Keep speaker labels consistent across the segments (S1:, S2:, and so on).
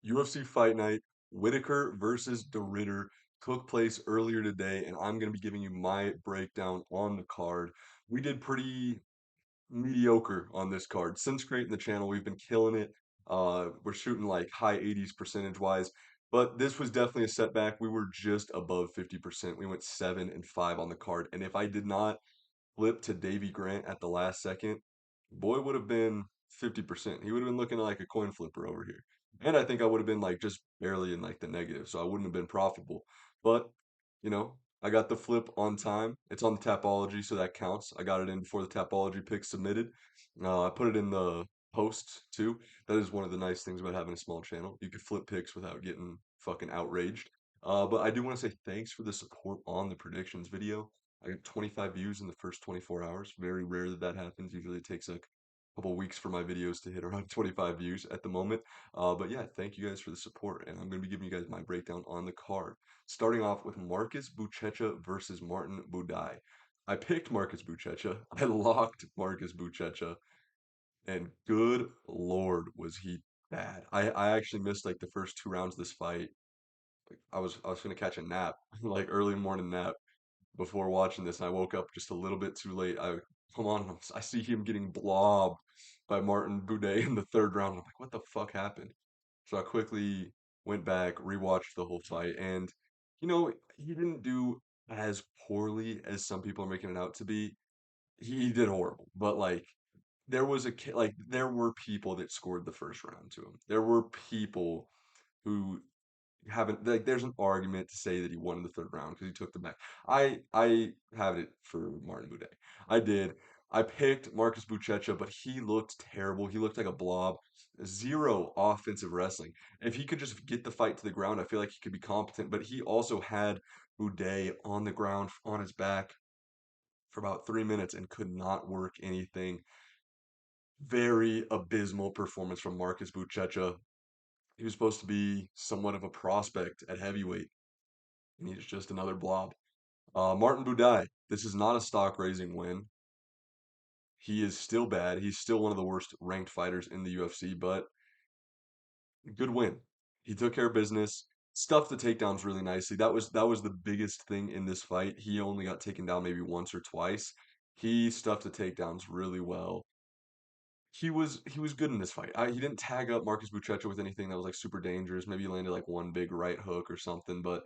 S1: UFC Fight Night, Whittaker versus the Ritter took place earlier today, and I'm going to be giving you my breakdown on the card. We did pretty mediocre on this card. Since creating the channel, we've been killing it. We're shooting like high 80s percentage wise, but this was definitely a setback. We were just above 50%. We went 7-5 on the card, and if I did not flip to Davy Grant at the last second, boy would have been 50%. He would have been looking like a coin flipper over here. And I think I would have been like just barely in like the negative, so I wouldn't have been profitable. But, I got the flip on time. It's on the Tapology, so that counts. I got it in before the Tapology pick submitted. I put it in the post too. That is one of the nice things about having a small channel. You can flip picks without getting fucking outraged. But I do want to say thanks for the support on the predictions video. I got 25 views in the first 24 hours. Very rare that that happens. Usually it takes a couple weeks for my videos to hit around 25 views at the moment. But yeah, thank you guys for the support. And I'm going to be giving you guys my breakdown on the card. Starting off with Marcus Buchecha versus Martin Budai. I picked Marcus Buchecha. I locked Marcus Buchecha. And good lord, was he bad. I actually missed like the first 2 rounds of this fight. Like I was gonna catch a nap, like early morning nap before watching this, and I woke up just a little bit too late. I come on, I see him getting blobbed by Martin Boudet in the third round. I'm like, what the fuck happened? So I quickly went back, rewatched the whole fight, and he didn't do as poorly as some people are making it out to be. He did horrible, but like there were people that scored the first round to him. There were people who haven't like there's an argument to say that he won in the third round because he took the back. I have it for Martin Boudet. I did. I picked Marcus Buchecha, but he looked terrible. He looked like a blob. Zero offensive wrestling. If he could just get the fight to the ground, I feel like he could be competent. But he also had Boudet on the ground on his back for about 3 minutes and could not work anything. Very abysmal performance from Marcus Buchecha. He was supposed to be somewhat of a prospect at heavyweight, and he's just another blob. Martin Budai, this is not a stock raising win. He is still bad. He's still one of the worst ranked fighters in the UFC, but good win. He took care of business, stuffed the takedowns really nicely. That was the biggest thing in this fight. He only got taken down maybe once or twice. He stuffed the takedowns really well. He was good in this fight. He didn't tag up Marcus Buchecha with anything that was like super dangerous. Maybe he landed like one big right hook or something, but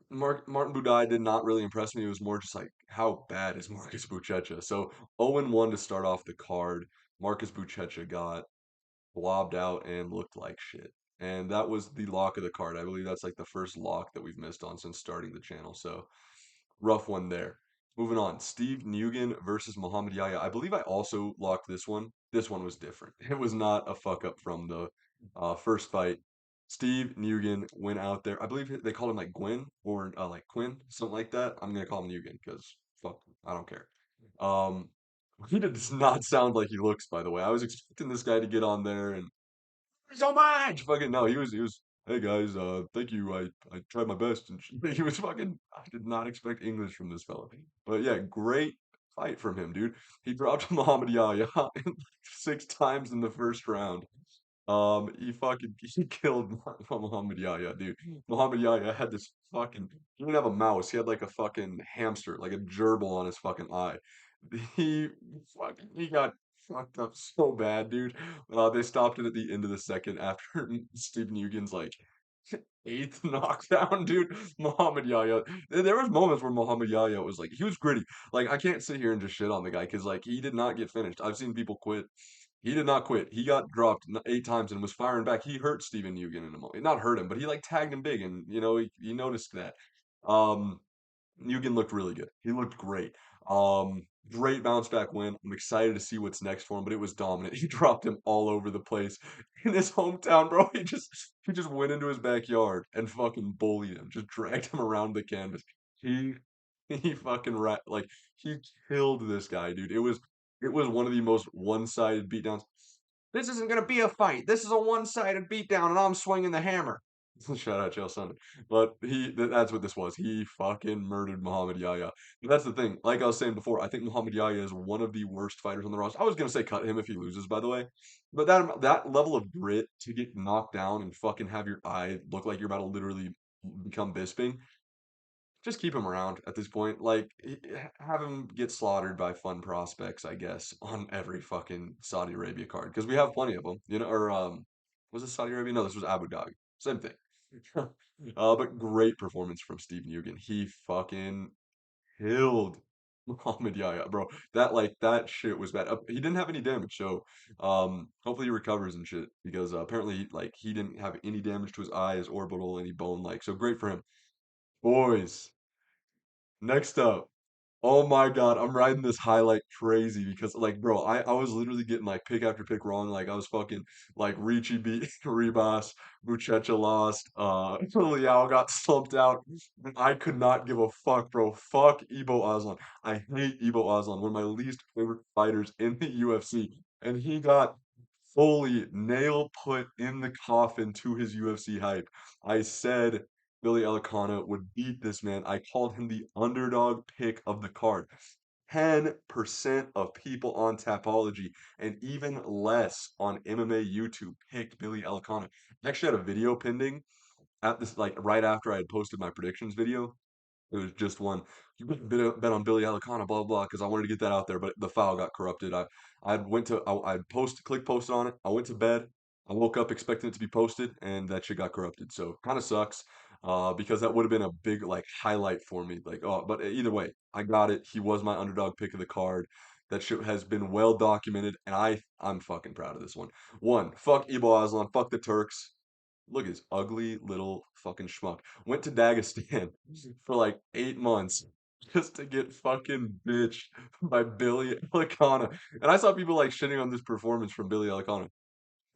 S1: Martin Budai did not really impress me. It was more just like, how bad is Marcus Buchecha? So 0-1 to start off the card. Marcus Buchecha got blobbed out and looked like shit. And that was the lock of the card. I believe that's like the first lock that we've missed on since starting the channel. So rough one there. Moving on, Steve Nguyen versus Muhammad Yahya. I believe I also locked this one. This one was different. It was not a fuck up from the first fight. Steve Nguyen went out there. I believe they called him like Gwyn or like Quinn, something like that. I'm gonna call him Nguyen because fuck, I don't care. Um, he does not sound like he looks. By the way, I was expecting this guy to get on there and so much. Fucking no, he was. Hey guys, thank you. I tried my best, and he was fucking. I did not expect English from this fella, but yeah, great fight from him, dude. He dropped Muhammad Yahya 6 times in the first round. He killed Muhammad Yahya, dude. Muhammad Yahya had this fucking. He didn't have a mouse. He had like a fucking hamster, like a gerbil on his fucking eye. He he got fucked up so bad, dude. They stopped it at the end of the second after Steve Nguyen's like eighth knockdown, dude. Muhammad Yahya. There was moments where Muhammad Yahya was like he was gritty. Like I can't sit here and just shit on the guy because like he did not get finished. I've seen people quit. He did not quit. He got dropped 8 times and was firing back. He hurt Steven Eugen in a moment. Not hurt him, but he like tagged him big, and he noticed that. Um, Eugen looked really good. He looked great. Great bounce back win. I'm excited to see what's next for him, but it was dominant. He dropped him all over the place in his hometown, bro. He just went into his backyard and fucking bullied him. Just dragged him around the canvas. He he fucking like he killed this guy, dude. It was one of the most one-sided beatdowns. This isn't gonna be a fight. This is a one-sided beatdown, and I'm swinging the hammer. Shout out Chael Sonnen. But that's what this was. He fucking murdered Muhammad Yahya. And that's the thing. Like I was saying before, I think Muhammad Yahya is one of the worst fighters on the roster. I was gonna say cut him if he loses, by the way. But that level of grit to get knocked down and fucking have your eye look like you're about to literally become Bisping, just keep him around at this point. Like, have him get slaughtered by fun prospects, I guess, on every fucking Saudi Arabia card because we have plenty of them. Or was it Saudi Arabia? No, this was Abu Dhabi. Same thing. But great performance from Steve Eugen. He fucking killed Muhammad Yahya, bro. That shit was bad. He didn't have any damage, so hopefully he recovers and shit because apparently like he didn't have any damage to his eye, his orbital, any bone like. So great for him. Boys, next up. Oh my God, I'm riding this highlight crazy because like bro, I was literally getting like pick after pick wrong. Like I was fucking like Ricci beat Ribas, Buchecha lost, Liao got slumped out. I could not give a fuck, bro. Fuck Ibo Aslan. I hate Ibo Aslan, one of my least favorite fighters in the UFC. And he got fully nail put in the coffin to his UFC hype. I said Billy Elicana would beat this man. I called him the underdog pick of the card. 10% of people on Tapology and even less on MMA YouTube picked Billy Elicana. I actually had a video pending at this, like right after I had posted my predictions video. It was just one. You bet on Billy Alicana, blah blah, because I wanted to get that out there, but the file got corrupted. I went to I click posted on it. I went to bed. I woke up expecting it to be posted, and that shit got corrupted. So kind of sucks, because that would have been a big like highlight for me. Like oh, but either way, I got it. He was my underdog pick of the card. That shit has been well documented, and I'm fucking proud of this one. One, fuck Ibo Aslan, fuck the Turks. Look at his ugly little fucking schmuck. Went to Dagestan for like 8 months just to get fucking bitched by Billy Elicana. And I saw people like shitting on this performance from Billy Elicana.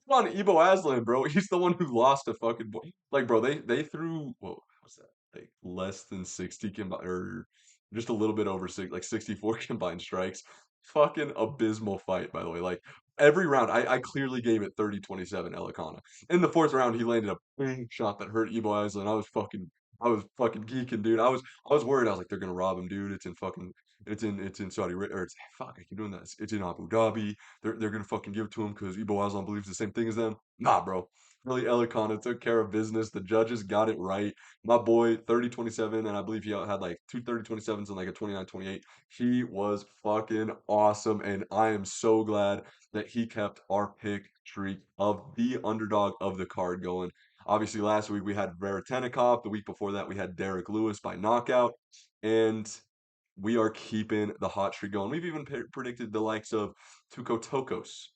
S1: Come on, Ebo Aslan, bro. He's the one who lost a fucking like, bro. They threw what was that? Like less than 60 combined, or just a little bit over six, like 64 combined strikes. Fucking abysmal fight, by the way. Like every round, I clearly gave it 30-27 Elikana. In the fourth round, he landed a bang shot that hurt Ebo Aslan. I was fucking geeking, dude. I was worried. I was like, they're gonna rob him, dude. It's in Saudi Arabia, or it's fuck. I keep doing that. It's in Abu Dhabi. They're gonna fucking give it to him because Ibo Aslan believes the same thing as them. Nah, bro. Really, Elikana took care of business. The judges got it right. My boy, 30-27, and I believe he had like two 30-27s and like a 29-28. He was fucking awesome, and I am so glad that he kept our pick streak of the underdog of the card going. Obviously, last week we had Veretenikov. The week before that, we had Derek Lewis by knockout. And we are keeping the hot streak going. We've even predicted the likes of Tuco Tokos,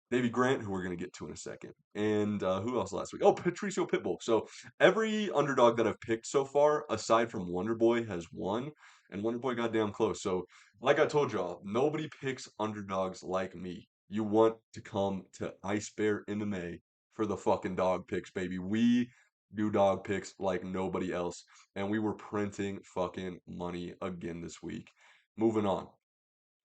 S1: Davey Grant, who we're going to get to in a second, and who else last week? Oh, Patricio Pitbull. So every underdog that I've picked so far, aside from Wonder Boy, has won, and Wonder Boy got damn close. So, like I told y'all, nobody picks underdogs like me. You want to come to Ice Bear MMA for the fucking dog picks, baby. We do dog picks like nobody else, and we were printing fucking money again this week. Moving on.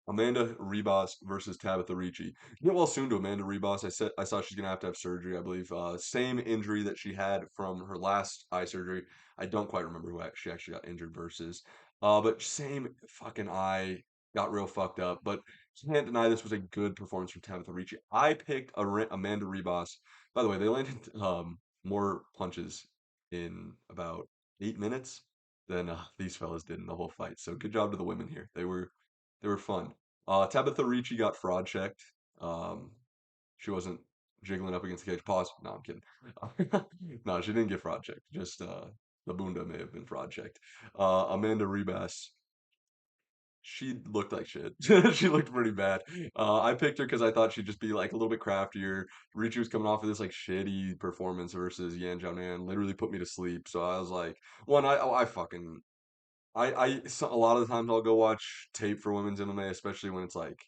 S1: Amanda Ribas versus Tabitha Ricci. Get well soon to Amanda Ribas. I saw she's gonna have to have surgery, I believe. Same injury that she had from her last eye surgery. I don't quite remember who she actually got injured versus. But same fucking eye got real fucked up. But can't deny this was a good performance from Tabitha Ricci. I picked Amanda Ribas. By the way, they landed more punches in about 8 minutes than these fellas did in the whole fight. So good job to the women here. They were fun. Tabitha Ricci got fraud checked. Um, she wasn't jiggling up against the cage. Pause. No, I'm kidding. No, she didn't get fraud checked. Just the bunda may have been fraud checked. Amanda Rebus, she looked like shit. She looked pretty bad. I picked her because I thought she'd just be like a little bit craftier. Ricci was coming off of this like shitty performance versus Yan Jianan, literally put me to sleep. So I was like, one, I fucking a lot of the times I'll go watch tape for women's MMA, especially when it's like,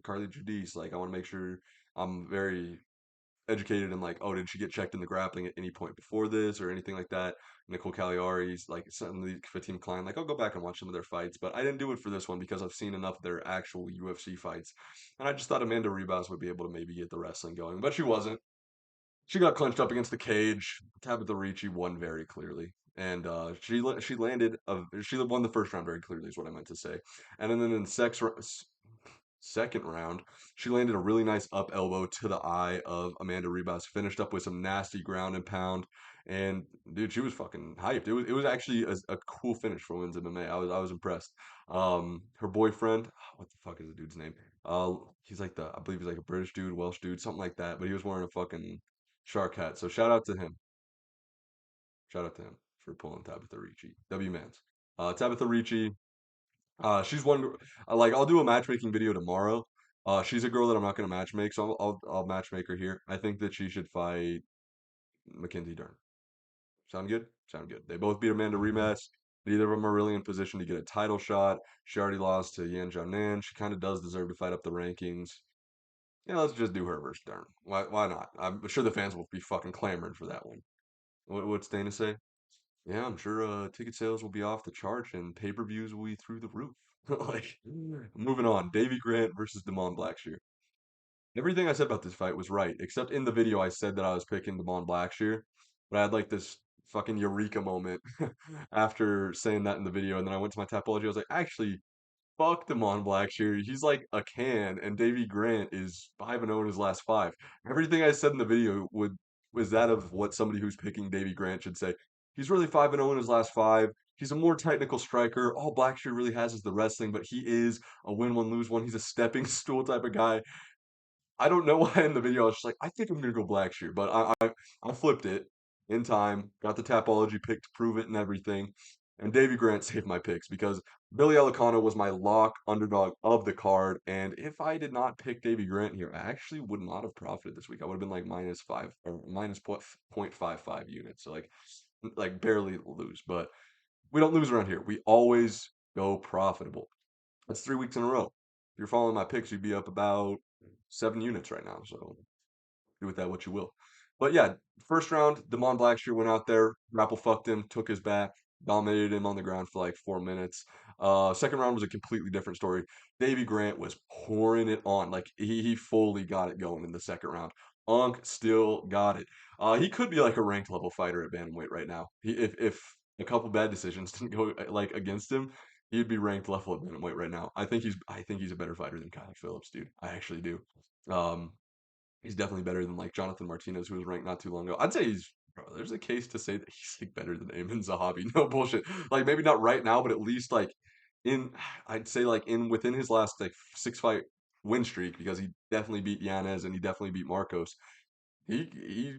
S1: Carly Judice. Like, I want to make sure I'm very educated in like, oh, did she get checked in the grappling at any point before this or anything like that? Nicole Cagliari's like some of the Fatim Klein, like I'll go back and watch some of their fights, but I didn't do it for this one because I've seen enough of their actual UFC fights, and I just thought Amanda Ribas would be able to maybe get the wrestling going, but she wasn't. She got clenched up against the cage. Tabitha Ricci won very clearly, and she landed she won the first round very clearly is what I meant to say. And then in second round, she landed a really nice up elbow to the eye of Amanda Ribas. Finished up with some nasty ground and pound, and dude, she was fucking hyped. It was actually a cool finish for women's MMA. I was impressed. Her boyfriend, what the fuck is the dude's name? He's like I believe he's like a British dude, Welsh dude, something like that. But he was wearing a fucking shark hat. So shout out to him. Shout out to him for pulling Tabitha Ricci. W Mans. Tabitha Ricci. She's one. Like I'll do a matchmaking video tomorrow. She's a girl that I'm not gonna matchmake, so I'll matchmake her here. I think that she should fight Mackenzie Dern. Sound good? Sound good. They both beat Amanda Rematch. Neither of them are really in position to get a title shot. She already lost to Yan Jianan. She kind of does deserve to fight up the rankings. Yeah, let's just do her versus Dern. Why not? I'm sure the fans will be fucking clamoring for that one. What's Dana say? Yeah, I'm sure ticket sales will be off the charts and pay-per-views will be through the roof. Like, moving on. Davy Grant versus Damon Blackshear. Everything I said about this fight was right, except in the video I said that I was picking Damon Blackshear, but I had like this fucking eureka moment after saying that in the video, and then I went to my Tapology. I was like, actually, fuck Damon Blackshear. He's like a can, and Davy Grant is 5-0 in his last five. Everything I said in the video was that of what somebody who's picking Davy Grant should say. He's really 5-0 in his last five. He's a more technical striker. All Blackshear really has is the wrestling, but he is a win one, lose one. He's a stepping stool type of guy. I don't know why in the video I was just like, I think I'm gonna go Blackshear, but I flipped it in time, got the Tapology pick to prove it and everything. And Davy Grant saved my picks because Billy Elicano was my lock underdog of the card. And if I did not pick Davy Grant here, I actually would not have profited this week. I would have been like minus five or minus 0.55 units. So like barely lose. But we don't lose around here. We always go profitable. That's 3 weeks in a row. If you're following my picks, you'd be up about 7 units right now. So do with that what you will. But yeah, first round, Damon Blackshear went out there, grapple fucked him, took his back, dominated him on the ground for like 4 minutes. Second round was a completely different story. Davy Grant was pouring it on. Like he fully got it going in the second round. Unk still got it. He could be like a ranked level fighter at bantamweight right now. If a couple bad decisions didn't go like against him, he'd be ranked level at bantamweight right now. I think he's a better fighter than Kyle Phillips, dude. I actually do. Um, he's definitely better than like Jonathan Martinez, who was ranked not too long ago. I'd say there's a case to say that he's like better than Amin Zahabi. No bullshit. Like maybe not right now, but at least like in I'd say like in within his last like 6 fight win streak, because he definitely beat Yanez and he definitely beat Marcos. He's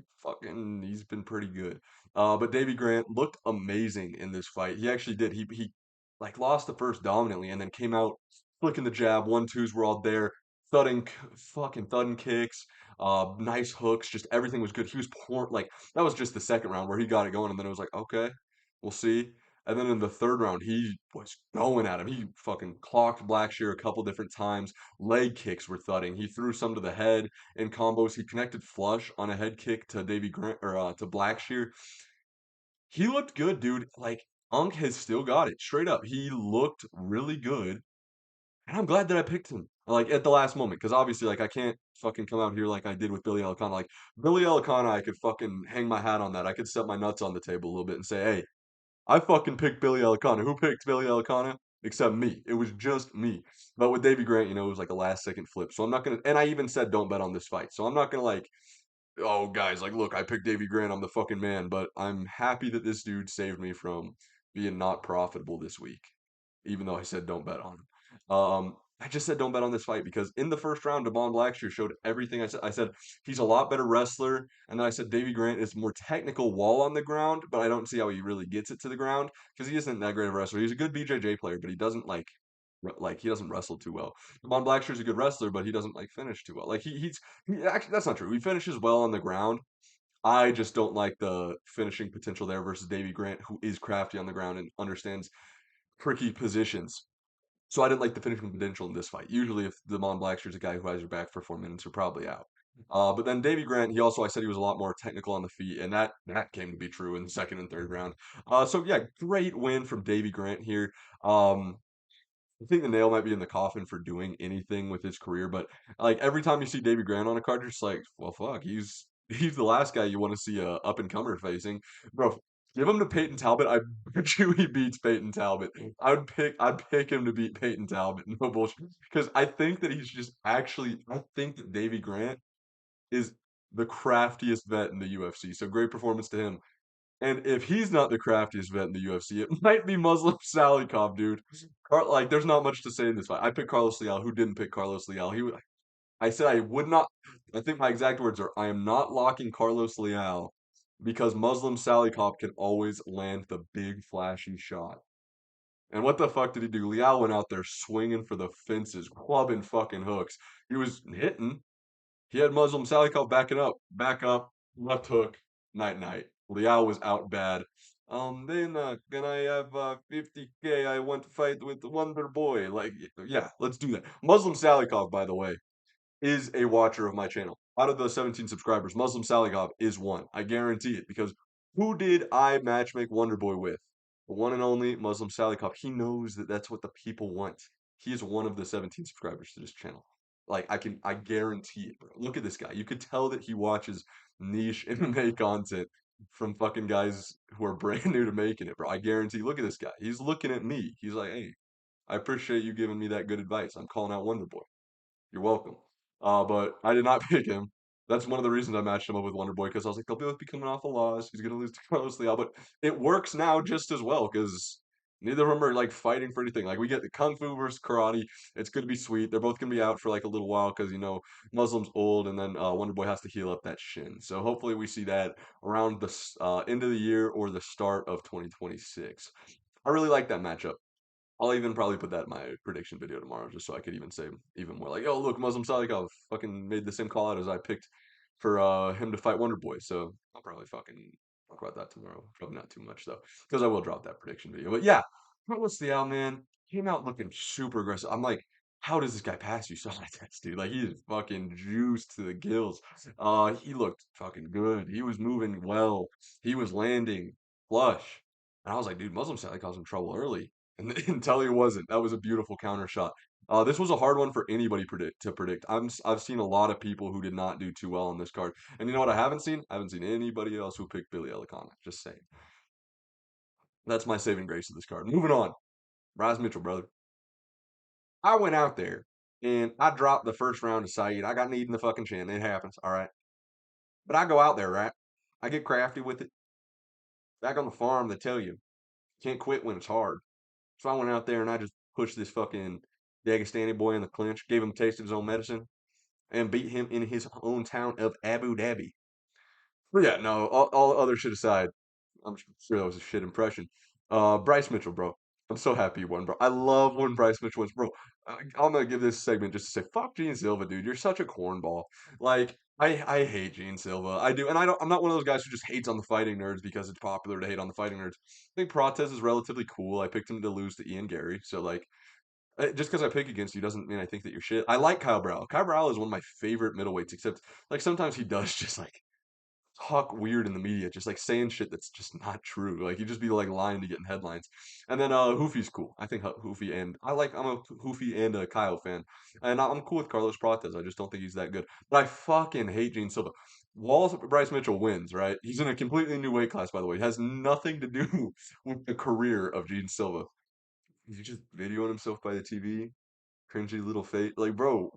S1: been pretty good. But Davy Grant looked amazing in this fight. He actually did. He like lost the first dominantly and then came out flicking the jab. 1-2s were all there. Fucking thudding kicks, nice hooks, just everything was good. He was poor, like that was just the second round where he got it going, and then it was like, okay, we'll see. And then in the third round, he was going at him. He fucking clocked Blackshear a couple different times. Leg kicks were thudding. He threw some to the head in combos. He connected flush on a head kick to Davy Grant or to Blackshear. He looked good, dude. Like Unk has still got it straight up. He looked really good, and I'm glad that I picked him like at the last moment because obviously like I can't fucking come out here like I did with Billy Elicana. Like Billy Elicana, I could fucking hang my hat on that. I could set my nuts on the table a little bit and say, hey, I fucking picked Billy Elicana. Who picked Billy Elicana? Except me. It was just me. But with Davy Grant, it was like a last second flip. So I'm not gonna. And I even said don't bet on this fight. So I'm not gonna like, oh guys, like look, I picked Davy Grant. I'm the fucking man. But I'm happy that this dude saved me from being not profitable this week, even though I said don't bet on him. I just said don't bet on this fight because in the first round, Devon Blackshear showed everything I said. I said he's a lot better wrestler, and then I said Davy Grant is more technical wall on the ground, but I don't see how he really gets it to the ground because he isn't that great of a wrestler. He's a good BJJ player, but he doesn't like he doesn't wrestle too well. Devon Blackshear's a good wrestler, but he doesn't like finish too well. Like he actually that's not true. He finishes well on the ground. I just don't like the finishing potential there versus Davy Grant, who is crafty on the ground and understands tricky positions. So I didn't like the finishing potential in this fight. Usually, if Damon Blackshear's a guy who has your back for 4 minutes, you're probably out. But then Davy Grant, I said he was a lot more technical on the feet, and that came to be true in the second and third round. So yeah, great win from Davy Grant here. Um, I think the nail might be in the coffin for doing anything with his career, but like every time you see Davy Grant on a card, you're just like, well, fuck, he's the last guy you want to see a up and comer facing, bro. Give him to Peyton Talbot. I bet you he beats Peyton Talbot. I'd pick him to beat Peyton Talbot. No bullshit. Because I think that he's just actually. I think that Davy Grant is the craftiest vet in the UFC. So great performance to him. And if he's not the craftiest vet in the UFC, it might be Muslim Salikov, dude. Like, there's not much to say in this fight. I picked Carlos Leal. Who didn't pick Carlos Leal? I said I would not. I think my exact words are, I am not locking Carlos Leal because Muslim Salikov can always land the big flashy shot. And what the fuck did he do? Leal went out there swinging for the fences, clubbing fucking hooks. He was hitting. He had Muslim Salikov backing up, back up, left hook, night night. Liao was out bad. Then can I have 50K? I want to fight with the Wonder Boy. Like, yeah, let's do that. Muslim Salikov, by the way, is a watcher of my channel. Out of the 17 subscribers, Muslim Salikov is one. I guarantee it because who did I matchmake Wonder Boy with? The one and only Muslim Salikov. He knows that that's what the people want. He is one of the 17 subscribers to this channel. Like I guarantee it, bro. Look at this guy. You could tell that he watches niche MMA content from fucking guys who are brand new to making it, bro. I guarantee. Look at this guy. He's looking at me. He's like, hey, I appreciate you giving me that good advice. I'm calling out Wonder Boy. You're welcome. But I did not pick him. That's one of the reasons I matched him up with Wonder Boy because I was like, they'll both be coming off a loss. He's gonna lose to Carlos Leal, but it works now just as well because neither of them are like fighting for anything. Like we get the Kung Fu versus Karate. It's gonna be sweet. They're both gonna be out for like a little while because Muslim's old, and then Wonder Boy has to heal up that shin. So hopefully we see that around the end of the year or the start of 2026. I really like that matchup. I'll even probably put that in my prediction video tomorrow, just so I could even say even more like, "Oh, look, Muslim Salikov fucking made the same call out as I picked for him to fight Wonder Boy." So I'll probably fucking talk about that tomorrow. Probably not too much though, because I will drop that prediction video. But yeah, Carlos Leal, man, came out looking super aggressive. I'm like, how does this guy pass you so fast, dude? Like he is fucking juiced to the gills. He looked fucking good. He was moving well. He was landing flush. And I was like, dude, Muslim Salikov's in trouble early. And until he wasn't. That was a beautiful counter shot. This was a hard one for anybody to predict. I've seen a lot of people who did not do too well on this card. And you know what I haven't seen? I haven't seen anybody else who picked Billy Elikana. Just saying. That's my saving grace of this card. Moving on. Rise Mitchell, brother. I went out there and I dropped the first round to Saeed. I got kneed in the fucking chin. It happens. All right. But I go out there, right? I get crafty with it. Back on the farm, they tell you can't quit when it's hard. So I went out there and I just pushed this fucking Dagestani boy in the clinch, gave him a taste of his own medicine, and beat him in his own town of Abu Dhabi. But yeah, no, all other shit aside, I'm sure that was a shit impression. Bryce Mitchell, bro. I'm so happy you won, bro. I love when Bryce Mitchell wins, bro. I'm gonna give this segment just to say, fuck Gene Silva, dude. You're such a cornball. Like, I hate Gene Silva. I do, and I'm not one of those guys who just hates on the fighting nerds because it's popular to hate on the fighting nerds. I think Protez is relatively cool. I picked him to lose to Ian Gary, so like, just because I pick against you doesn't mean I think that you're shit. I like Kyle Brau. Kyle Brau is one of my favorite middleweights, except like sometimes he does just like talk weird in the media, just like saying shit that's just not true. Like you just be like lying to get in headlines. And then Hoofy's cool. I think Hoofy and I'm a Hoofy and a Kyle fan, and I'm cool with Carlos Prates. I just don't think he's that good. But I fucking hate Gene Silva. Walls Bryce Mitchell wins, right? He's in a completely new weight class, by the way. It has nothing to do with the career of Gene Silva. He's just videoing himself by the TV, cringy little face. Like, bro,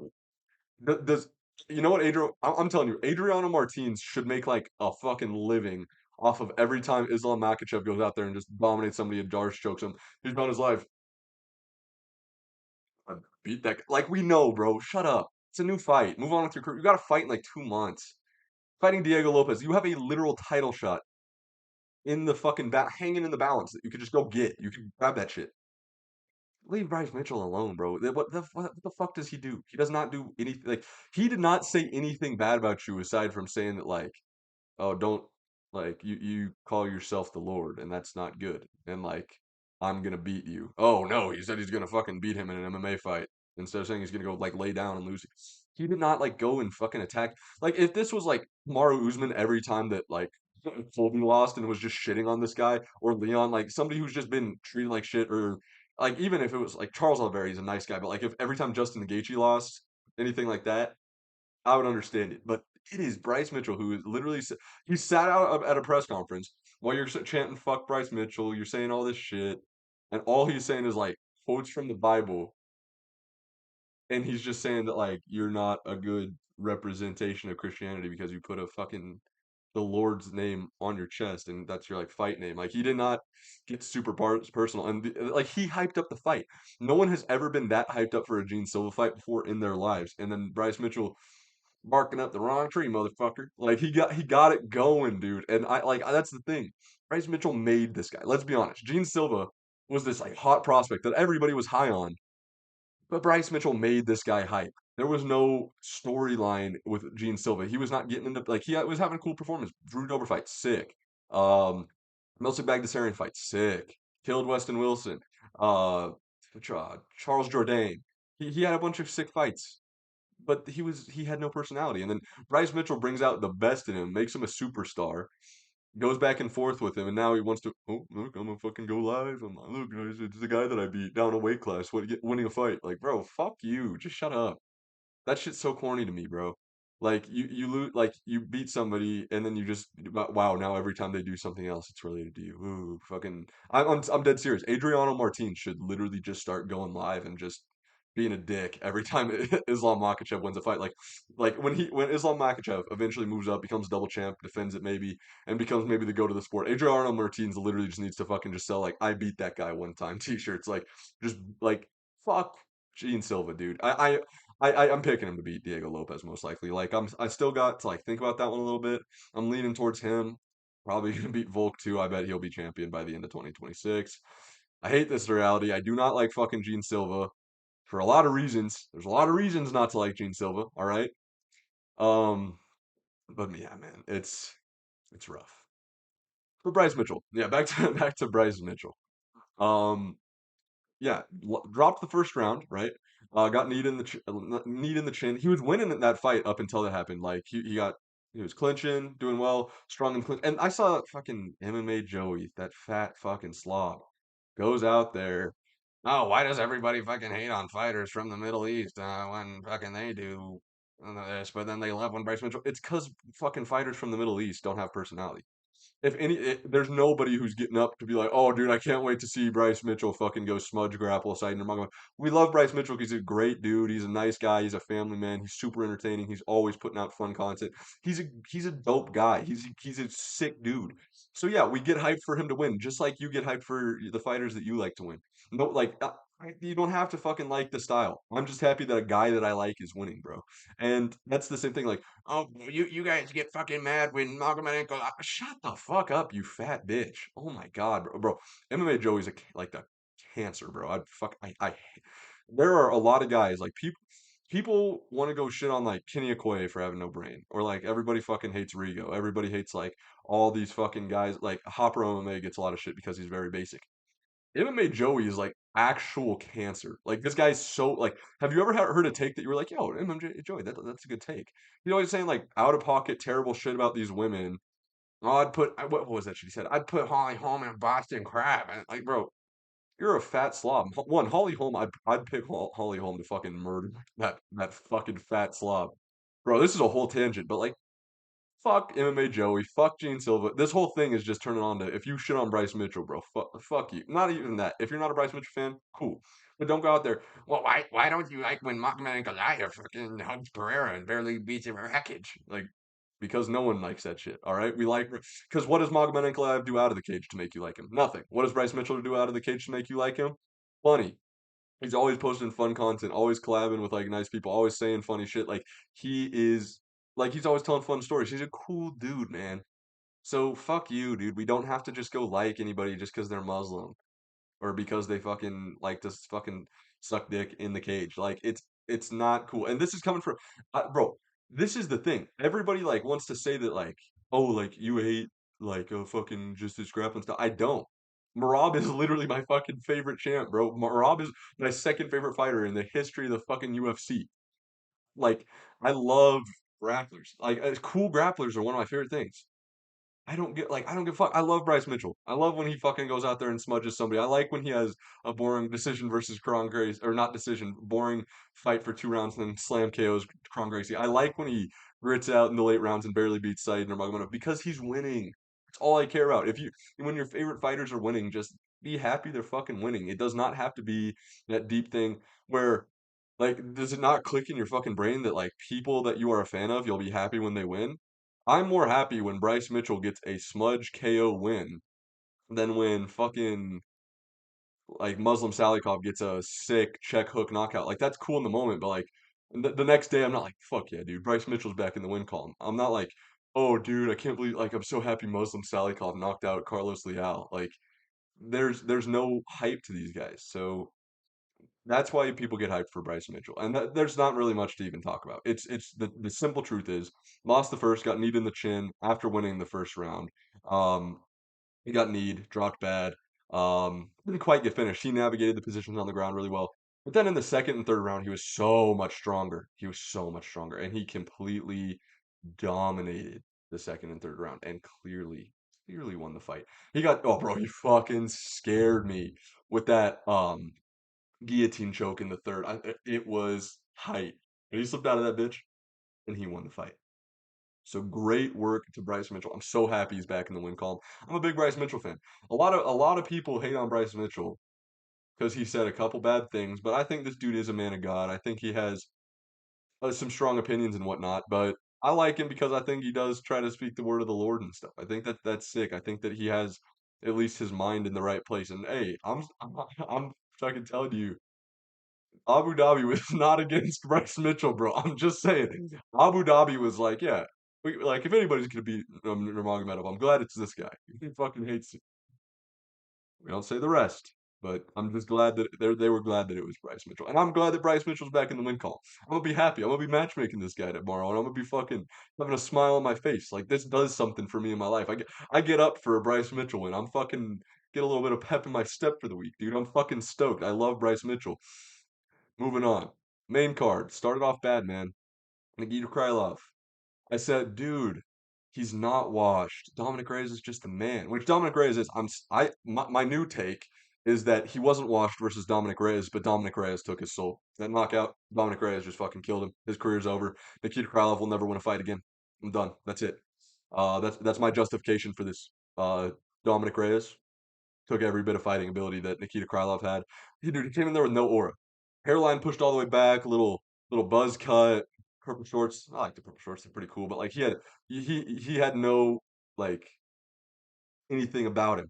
S1: does you know what, Adrian? I'm telling you, Adriano Martins should make like a fucking living off of every time Islam Makhachev goes out there and just dominates somebody and Darce chokes him. He's on his life. I beat that. Like we know, bro. Shut up. It's a new fight. Move on with your career. You got to fight in like 2 months. Fighting Diego Lopez, you have a literal title shot in the fucking hanging in the balance that you could just go get. You can grab that shit. Leave Bryce Mitchell alone, bro. What the fuck does he do? He does not do anything. Like he did not say anything bad about you aside from saying that like, oh, don't like you call yourself the Lord and that's not good. And like I'm gonna beat you. Oh no, he said he's gonna fucking beat him in an MMA fight instead of saying he's gonna go like lay down and lose. He did not like go and fucking attack. Like if this was like Maru Usman every time that like Colby lost and was just shitting on this guy, or Leon, like somebody who's just been treated like shit, or like even if it was like Charles Oliveira, he's a nice guy, but like if every time Justin Gaethje lost, anything like that, I would understand it. But It is Bryce Mitchell who is literally he sat out at a press conference while you're chanting "fuck Bryce Mitchell." You're saying all this shit, and all he's saying is like quotes from the Bible, and he's just saying that like you're not a good representation of Christianity because you put a fucking the Lord's name on your chest and that's your like fight name. Like he did not get super personal and like he hyped up the fight. No one has ever been that hyped up for a Gene Silva fight before in their lives. And then Bryce Mitchell barking up the wrong tree, motherfucker. Like he got it going, dude. And I like that's the thing. Bryce Mitchell made this guy. Let's be honest. Gene Silva was this like hot prospect that everybody was high on, but Bryce Mitchell made this guy hype. There was no storyline with Gene Silva. He was not getting into like he was having a cool performance. Drew Dober fight, sick. Um, Milsic Bagdasarian fight, sick. Killed Weston Wilson. Uh, Charles Jourdain. He had a bunch of sick fights, but he had no personality. And then Bryce Mitchell brings out the best in him, makes him a superstar, goes back and forth with him, and now he wants to. Oh, look, I'm gonna fucking go live. Look, guys, it's the guy that I beat down a weight class, winning a fight. Like, bro, fuck you. Just shut up. That shit's so corny to me, bro. Like you lose, like you beat somebody, and then you just wow. Now every time they do something else, it's related to you. Ooh, fucking. I'm dead serious. Adriano Martinez should literally just start going live and just being a dick every time Islam Makhachev wins a fight. Like when Islam Makhachev eventually moves up, becomes double champ, defends it maybe, and becomes maybe the go to the sport. Adriano Martinez literally just needs to fucking just sell like I beat that guy one time t-shirts. Like just like fuck Gene Silva, dude. I'm picking him to beat Diego Lopez most likely. Like I still got to like think about that one a little bit. I'm leaning towards him. Probably gonna beat Volk too. I bet he'll be champion by the end of 2026. I hate this reality. I do not like fucking Gene Silva for a lot of reasons. There's a lot of reasons not to like Gene Silva. All right. Um, but yeah, man, it's rough. But Bryce Mitchell, yeah, back to back to Bryce Mitchell. Um, yeah, dropped the first round, right? Got kneed in the chin. He was winning in that fight up until that happened. Like he was clinching, doing well, strong in clinch. And I saw fucking MMA Joey, that fat fucking slob, goes out there. Oh, why does everybody fucking hate on fighters from the Middle East when fucking they do this, but then they love when Bryce Mitchell? It's because fucking fighters from the Middle East don't have personality. There's nobody who's getting up to be like, oh, dude, I can't wait to see Bryce Mitchell fucking go smudge grapple aside Nurmagomedov. We love Bryce Mitchell because he's a great dude. He's a nice guy. He's a family man. He's super entertaining. He's always putting out fun content. He's a dope guy. He's a sick dude. So yeah, we get hyped for him to win, just like you get hyped for the fighters that you like to win. No, like you don't have to fucking like the style. I'm just happy that a guy that I like is winning, bro. And that's the same thing. Like, oh, you guys get fucking mad when Magomedov. Shut the fuck up, you fat bitch. Oh my god, bro. MMA Joey's like the cancer, bro. I. There are a lot of guys like people want to go shit on like Kenny Okoye for having no brain, or like everybody fucking hates Rigo. Everybody hates like all these fucking guys. Like Hopper MMA gets a lot of shit because he's very basic. MMA Joey is like actual cancer. Like this guy's so like. Have you ever heard a take that you were like, "Yo, MMA Joey, that's a good take." You know, he's saying like out of pocket, terrible shit about these women. Oh, what was that shit he said? I'd put Holly Holm in Boston Crab, and like, bro, you're a fat slob. One, Holly Holm, I'd pick Holly Holm to fucking murder that fucking fat slob, bro. This is a whole tangent, but like fuck MMA Joey, fuck Gene Silva. This whole thing is just turning on to if you shit on Bryce Mitchell, bro, fuck you. Not even that. If you're not a Bryce Mitchell fan, cool. But don't go out there. Well, why don't you like when Muhammad Goliath fucking hugs Pereira and barely beats him a wreckage? Like because no one likes that shit. All right, we like because what does Magomed Ankalaev do out of the cage to make you like him? Nothing. What does Bryce Mitchell do out of the cage to make you like him? Funny. He's always posting fun content, always collabing with like nice people, always saying funny shit. Like he is like he's always telling fun stories. He's a cool dude, man. So fuck you, dude. We don't have to just go like anybody just because they're Muslim or because they fucking like to fucking suck dick in the cage. Like it's not cool. And this is coming from bro. This is the thing. Everybody like wants to say that like oh like you hate like fucking just this grappling stuff. I don't. Marab is literally my fucking favorite champ, bro. Marab is my second favorite fighter in the history of the fucking UFC. Like I love grapplers. Like cool grapplers are one of my favorite things. I don't give a fuck. I love Bryce Mitchell. I love when he fucking goes out there and smudges somebody. I like when he has a boring decision versus Kron Gracie, or not decision, boring fight for 2 rounds and then slam KOs Kron Gracie. I like when he grits out in the late rounds and barely beats Said Nurmagomedov because he's winning. That's all I care about. If you when your favorite fighters are winning, just be happy they're fucking winning. It does not have to be that deep thing where like does it not click in your fucking brain that like people that you are a fan of, you'll be happy when they win? I'm more happy when Bryce Mitchell gets a smudge KO win than when fucking like Muslim Salikov gets a sick check hook knockout. Like that's cool in the moment, but like the next day I'm not like fuck yeah, dude. Bryce Mitchell's back in the win column. I'm not like oh dude, I can't believe like I'm so happy Muslim Salikov knocked out Carlos Leal. Like there's no hype to these guys. So that's why people get hyped for Bryce Mitchell, and there's not really much to even talk about. It's the simple truth is lost the first, got kneed in the chin after winning the first round. Um, he got kneed, dropped bad. Didn't quite get finished. He navigated the positions on the ground really well, but then in the second and third round, he was so much stronger. He was so much stronger, and he completely dominated the second and third round, and clearly won the fight. He got oh bro, he fucking scared me with that guillotine choke in the third. It was tight. And he slipped out of that bitch, and he won the fight. So great work to Bryce Mitchell. I'm so happy he's back in the win column. I'm a big Bryce Mitchell fan. A lot of people hate on Bryce Mitchell because he said a couple bad things, but I think this dude is a man of God. I think he has some strong opinions and whatnot, but I like him because I think he does try to speak the word of the Lord and stuff. I think that that's sick. I think that he has at least his mind in the right place. And hey, I'm fucking telling you, Abu Dhabi was not against Bryce Mitchell, bro. I'm just saying. Abu Dhabi was like, yeah, like if anybody's gonna beat Nurmagomedov, I'm glad it's this guy. He fucking hates it. We don't say the rest, but I'm just glad that they were glad that it was Bryce Mitchell, and I'm glad that Bryce Mitchell's back in the win call. I'm gonna be happy. I'm gonna be matchmaking this guy tomorrow, and I'm gonna be fucking having a smile on my face. Like this does something for me in my life. I get up for a Bryce Mitchell win. I'm fucking get a little bit of pep in my step for the week, dude. I'm fucking stoked. I love Bryce Mitchell. Moving on. Main card. Started off bad, man. Nikita Krylov. I said, dude, he's not washed. Dominic Reyes is just the man. Which Dominic Reyes is. My new take is that he wasn't washed versus Dominic Reyes, but Dominic Reyes took his soul. That knockout, Dominic Reyes just fucking killed him. His career's over. Nikita Krylov will never win a fight again. I'm done. That's it. That's my justification for this. Dominic Reyes took every bit of fighting ability that Nikita Krylov had. He came in there with no aura. Hairline pushed all the way back, little buzz cut, purple shorts. I like the purple shorts; they're pretty cool. But like he had no like anything about him.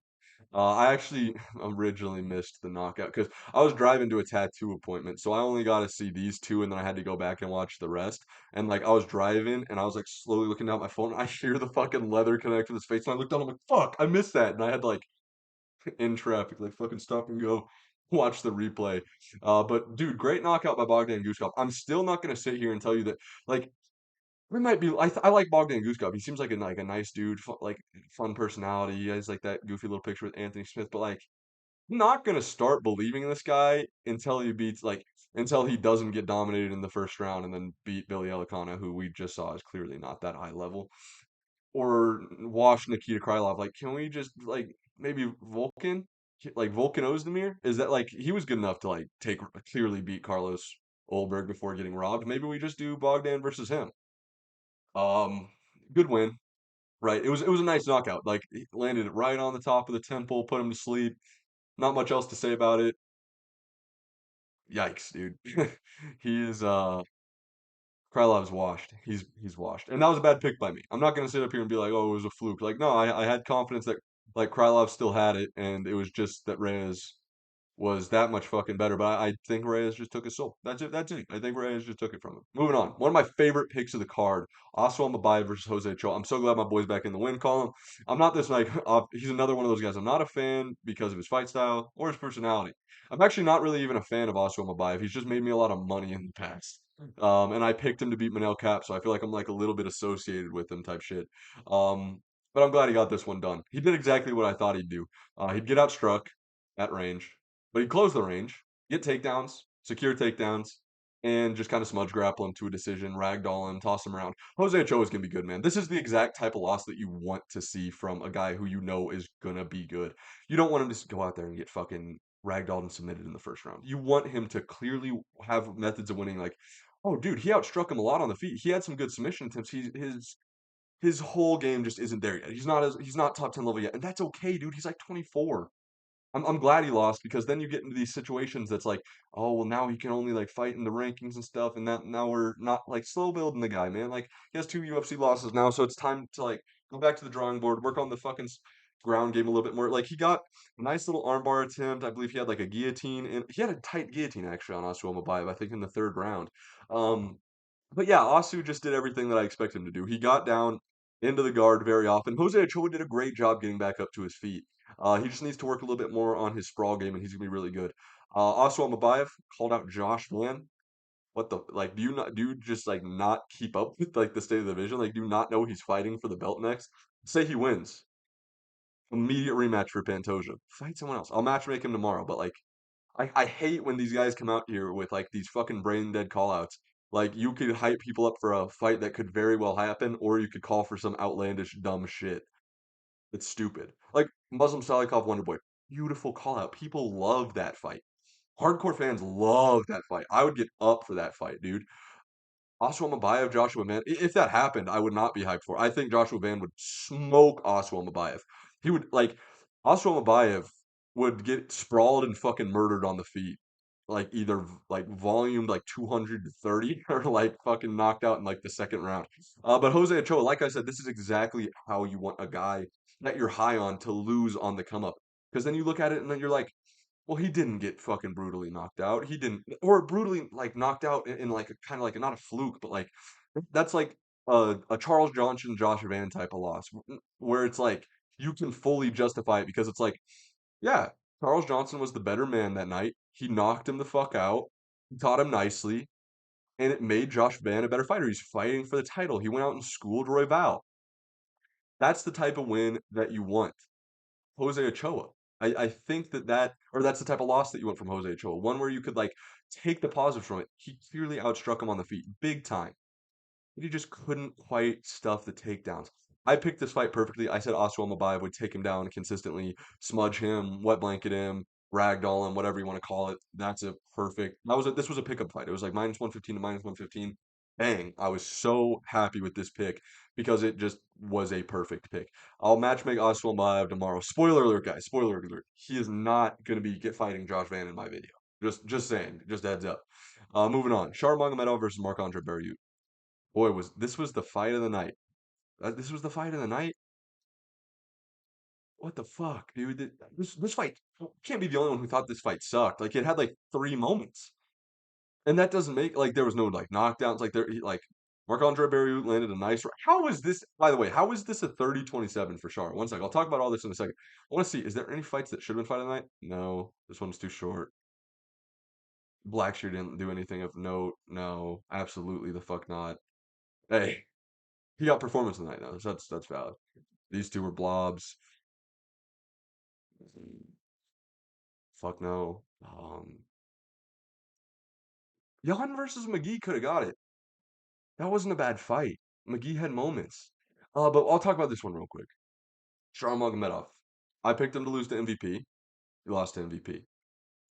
S1: I actually originally missed the knockout because I was driving to a tattoo appointment, so I only got to see these two, and then I had to go back and watch the rest. And like I was driving, and I was like slowly looking down at my phone. And I hear the fucking leather connect to his face, and I looked down. I'm like, "Fuck, I missed that!" And I had to like in traffic, like fucking stop and go watch the replay. But dude, great knockout by Bogdan Guskov. I'm still not gonna sit here and tell you that like we might be. I like Bogdan Guskov. He seems like a nice dude, like fun personality. He has like that goofy little picture with Anthony Smith. But like, I'm not gonna start believing in this guy until he beats like until he doesn't get dominated in the first round and then beat Billy Elikana, who we just saw is clearly not that high level or wash Nikita Krylov. Like, can we just like maybe Volkan, like Volkan Ozdemir? Is that like he was good enough to like take clearly beat Carlos Olberg before getting robbed? Maybe we just do Bogdan versus him. Um, Good win, right? It was a nice knockout. Like he landed it right on the top of the temple, put him to sleep. Not much else to say about it. Yikes, dude. He is Krylov's washed. He's washed. And that was a bad pick by me. I'm not gonna sit up here and be like, oh, it was a fluke. Like, no, I had confidence that like Krylov still had it, and it was just that Reyes was that much fucking better. But I think Reyes just took his soul. That's it. That's it. I think Reyes just took it from him. Moving on. One of my favorite picks of the card. Oswald Mabai versus Jose Cho. I'm so glad my boy's back in the win column. I'm not this like he's another one of those guys. I'm not a fan because of his fight style or his personality. I'm actually not really even a fan of Oswald Mabai. He's just made me a lot of money in the past. And I picked him to beat Manel Cap, so I feel like I'm like a little bit associated with him type shit. But I'm glad he got this one done. He did exactly what I thought he'd do. He'd get outstruck at range, but he'd close the range, get takedowns, secure takedowns, and just kind of smudge grapple him to a decision, ragdoll him, toss him around. Jose Ochoa is gonna be good, man. This is the exact type of loss that you want to see from a guy who you know is gonna be good. You don't want him to just go out there and get fucking ragdolled and submitted in the first round. You want him to clearly have methods of winning. Like, oh, dude, he outstruck him a lot on the feet. He had some good submission attempts. His whole game just isn't there yet. He's not top 10 level yet, and that's okay, dude. He's like 24. I'm glad he lost because then you get into these situations that's like, oh well, now he can only like fight in the rankings and stuff, and that now we're not like slow building the guy, man. Like he has two UFC losses now, so it's time to like go back to the drawing board, work on the fucking ground game a little bit more. Like he got a nice little armbar attempt. I believe he had like a guillotine, and he had a tight guillotine actually on Asuoma Mabayev, I think in the third round. Um, but yeah, Asu just did everything that I expect him to do. He got down into the guard very often. Jose Ochoa did a great job getting back up to his feet. He just needs to work a little bit more on his sprawl game, and he's gonna be really good. Asu Mabayev called out Josh Van. What the like? Do you just like not keep up with like the state of the division? Like, do you not know he's fighting for the belt next? Say he wins, immediate rematch for Pantoja. Fight someone else. I'll matchmake him tomorrow, but like I hate when these guys come out here with like these fucking brain dead call outs. Like you could hype people up for a fight that could very well happen, or you could call for some outlandish dumb shit. It's stupid. Like Muslim Salikov Wonderboy. Beautiful call out. People love that fight. Hardcore fans love that fight. I would get up for that fight, dude. Oswald Mabayev, Joshua Van. If that happened, I would not be hyped for. I think Joshua Van would smoke Oswald Mabayev. He would like Oswald Mabayev would get sprawled and fucking murdered on the feet. Like either like volumed like 230 or like fucking knocked out in like the second round. But Jose Ochoa, like I said, this is exactly how you want a guy that you're high on to lose on the come up. Because then you look at it and then you're like, well, he didn't get fucking brutally knocked out. He didn't, or brutally like knocked out in like a kind of like not a fluke, but like that's like a Charles Johnson, Josh Van type of loss, where it's like you can fully justify it because it's like, yeah, Charles Johnson was the better man that night. He knocked him the fuck out. He taught him nicely, and it made Josh Van a better fighter. He's fighting for the title. He went out and schooled Roy Val. That's the type of win that you want. Jose Ochoa. I think or that's the type of loss that you want from Jose Ochoa. One where you could like take the positives from it. He clearly outstruck him on the feet, big time. But he just couldn't quite stuff the takedowns. I picked this fight perfectly. I said Oswald Mabayev would take him down consistently, smudge him, wet blanket him, ragdoll him, whatever you want to call it. That's a perfect. This was a pickup fight. It was like minus 115 to minus 115. Bang. I was so happy with this pick because it just was a perfect pick. I'll matchmake Oswald Mabayev tomorrow. Spoiler alert, guys. Spoiler alert. He is not going to be get fighting Josh Van in my video. Just saying. Just a heads up. Moving on. Shar Magomedov versus Marc-Andre Barriou. Boy, was this was the fight of the night. This was the fight of the night. What the fuck, dude? This fight can't be the only one who thought this fight sucked. Like it had like three moments, and that doesn't make like there was no like knockdowns. Like like Marc-Andre Barriou landed a nice. How is this? By the way, how is this a 30-27 for Char? One second, I'll talk about all this in a second. I want to see. Is there any fights that should have been fight of the night? No, this one's too short. Blackshear didn't do anything of note. No, absolutely the fuck not. Hey, he got performance of the night though. So that's valid. These two were blobs. Fuck no. Jan versus McGee could have got it. That wasn't a bad fight. McGee had moments. But I'll talk about this one real quick. Sharon Magomedov. I picked him to lose to MVP. He lost to MVP.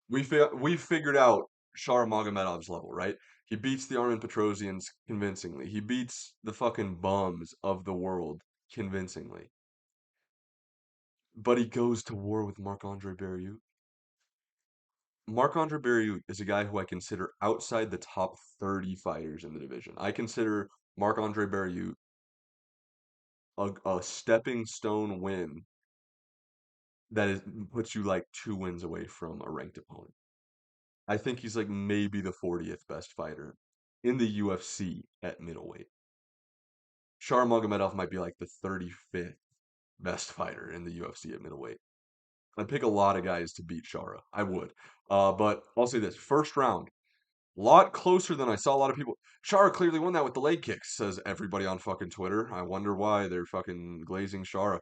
S1: We figured out Shar Magomedov's level, right? He beats the Armin Petrosians convincingly. He beats the fucking bums of the world convincingly. But he goes to war with Marc-Andre Barriou. Marc-Andre Barriou is a guy who I consider outside the top 30 fighters in the division. I consider Marc-Andre Barriou a stepping stone win that is puts you like 2 wins away from a ranked opponent. I think he's like maybe the 40th best fighter in the UFC at middleweight. Shar Magomedov might be like the 35th best fighter in the UFC at middleweight. I'd pick a lot of guys to beat Shara. I would. But I'll say this first round, a lot closer than I saw a lot of people. Shara clearly won that with the leg kicks, says everybody on fucking Twitter. I wonder why they're fucking glazing Shara.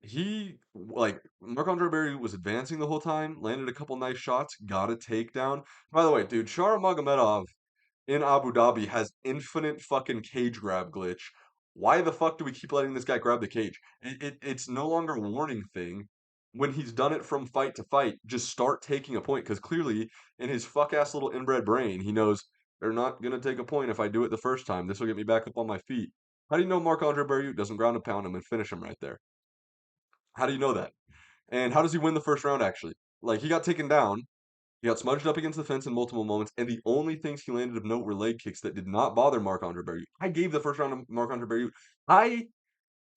S1: He like Marc-Andre Barry was advancing the whole time, landed a couple nice shots, got a takedown. By the way, dude, Shara Magomedov in Abu Dhabi has infinite fucking cage grab glitch. Why the fuck do we keep letting this guy grab the cage? It's no longer a warning thing. When he's done it from fight to fight, just start taking a point because clearly in his fuck ass little inbred brain, he knows they're not gonna take a point if I do it the first time. This will get me back up on my feet. How do you know Marc Andre Barriot doesn't ground and pound him and finish him right there? How do you know that? And how does he win the first round actually? Like he got taken down, he got smudged up against the fence in multiple moments, and the only things he landed of note were leg kicks that did not bother Marc Andre Barriot. I gave the first round to Marc Andre Barriot. I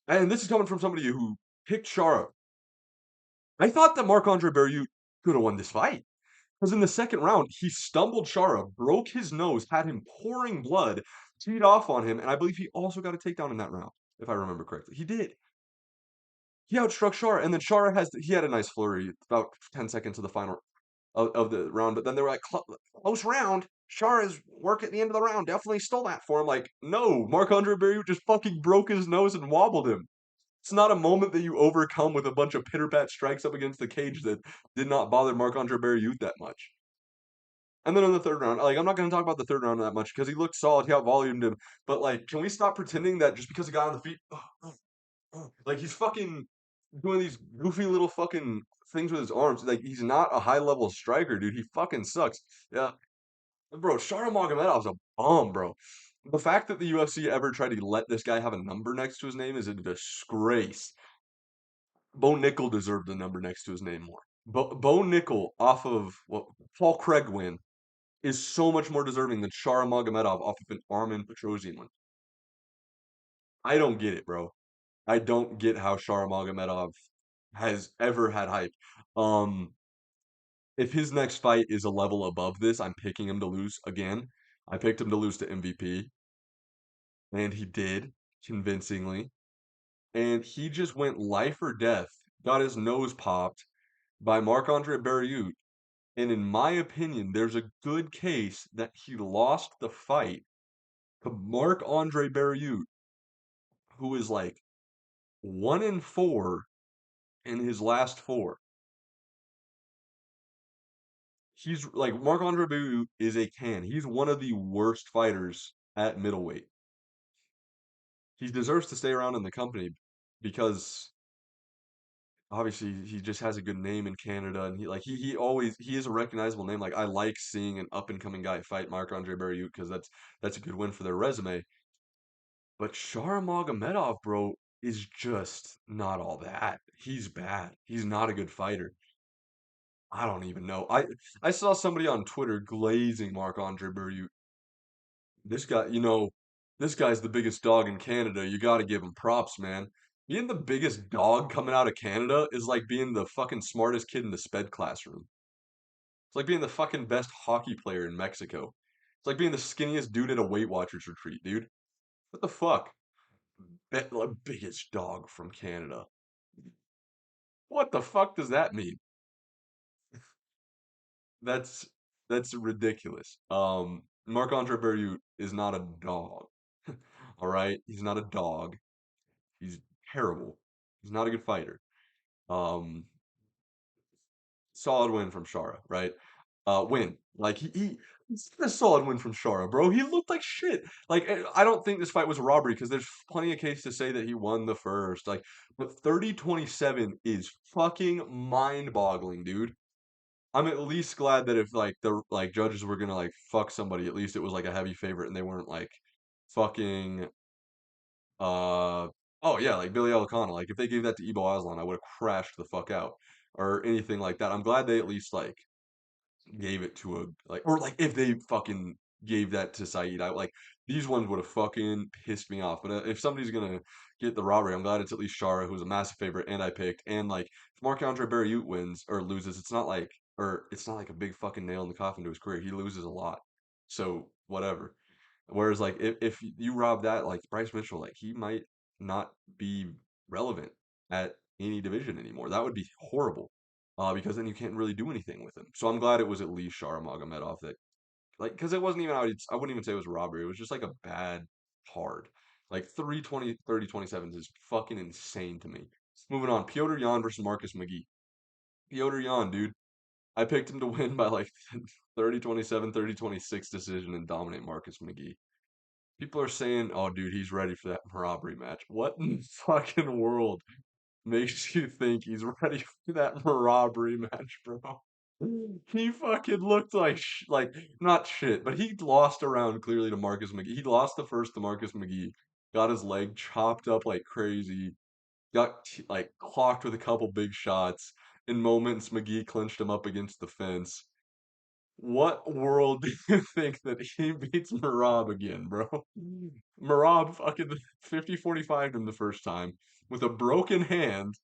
S1: and this is coming from somebody who picked Shara. I thought that Marc Andre Barriot could have won this fight. Because in the second round, he stumbled Shara, broke his nose, had him pouring blood, teed off on him, and I believe he also got a takedown in that round, if I remember correctly. He did. He outstruck Shara, and then Shara he had a nice flurry about 10 seconds of the final of the round, but then they were like, close round. Shara's work at the end of the round definitely stole that for him. Like, no, Marc Andre Barriot just fucking broke his nose and wobbled him. It's not a moment that you overcome with a bunch of pitter pat strikes up against the cage that did not bother Marc Andre Barriot that much. And then in the third round, like I'm not going to talk about the third round that much because he looked solid, he outvolumed him. But like, can we stop pretending that just because he got on the feet, like he's fucking doing these goofy little fucking things with his arms. Like he's not a high level striker, dude. He fucking sucks. Yeah, bro. Shara Magomedov's a bomb, bro. The fact that the UFC ever tried to let this guy have a number next to his name is a disgrace. Bo Nickel deserved the number next to his name more. Bo Nickel off of what Paul Craig win is so much more deserving than Shara Magomedov off of an Armin Petrosian one. I don't get it, bro. I don't get how Shara Magomedov has ever had hype. Um, if his next fight is a level above this, I'm picking him to lose again. I picked him to lose to MVP, and he did convincingly. And he just went life or death, got his nose popped by Marc-Andre Barriot. And in my opinion, there's a good case that he lost the fight to Marc-Andre Barriot, who is like 1-4 in his last four. He's like Marc-Andre Barriot is a can. He's one of the worst fighters at middleweight. He deserves to stay around in the company because obviously he just has a good name in Canada and he always he is a recognizable name. Like I like seeing an up and coming guy fight Marc-Andre Barriot because that's a good win for their resume. But Shara Magomedov, bro, is just not all that. He's bad. He's not a good fighter. I don't even know. I saw somebody on Twitter glazing Marc-Andre Barriot. This guy, this guy's the biggest dog in Canada. You got to give him props, man. Being the biggest dog coming out of Canada is like being the fucking smartest kid in the sped classroom. It's like being the fucking best hockey player in Mexico. It's like being the skinniest dude at a Weight Watchers retreat, dude. What the fuck? Biggest dog from Canada. What the fuck does that mean? That's that's ridiculous. Marc-Andre Barriot is not a dog. All right, he's not a dog. He's terrible. He's not a good fighter. Um, Solid win from Shara, right? Win. Like it's a solid win from Shara, bro. He looked like shit. Like I don't think this fight was a robbery because there's plenty of case to say that he won the first. Like, but 30-27 is fucking mind-boggling, dude. I'm at least glad that if like the like judges were gonna like fuck somebody, at least it was like a heavy favorite and they weren't like fucking uh oh yeah, like Billy Ellicana. Like if they gave that to Ebo Aslan, I would have crashed the fuck out or anything like that. I'm glad they at least like gave it to a like or like if they fucking gave that to Saeed, I like these ones would have fucking pissed me off. But if somebody's gonna get the robbery, I'm glad it's at least Shara, who's a massive favorite, and I picked. And like if Marc-Andre Barriot wins or loses, it's not like a big fucking nail in the coffin to his career. He loses a lot, so whatever. Whereas like if you rob that, like Bryce Mitchell, like he might not be relevant at any division anymore. That would be horrible. Because then you can't really do anything with him. So I'm glad it was at least Shara Magomedov that like because it wasn't even I wouldn't even say it was a robbery. It was just like a bad card. Like 320 30 27 is fucking insane to me. Moving on, Piotr Jan versus Marcus McGee. Piotr Jan, dude. I picked him to win by like 30-27, 30-26 decision and dominate Marcus McGee. People are saying, "Oh, dude, he's ready for that Merab rematch." What in the fucking world makes you think he's ready for that Merab rematch, bro? He fucking looked like like not shit, but he lost around clearly to Marcus McGee. He lost the first to Marcus McGee, got his leg chopped up like crazy, got like clocked with a couple big shots. In moments, McGee clinched him up against the fence. What world do you think that he beats Marab again, bro? Marab fucking 50-45 him the first time with a broken hand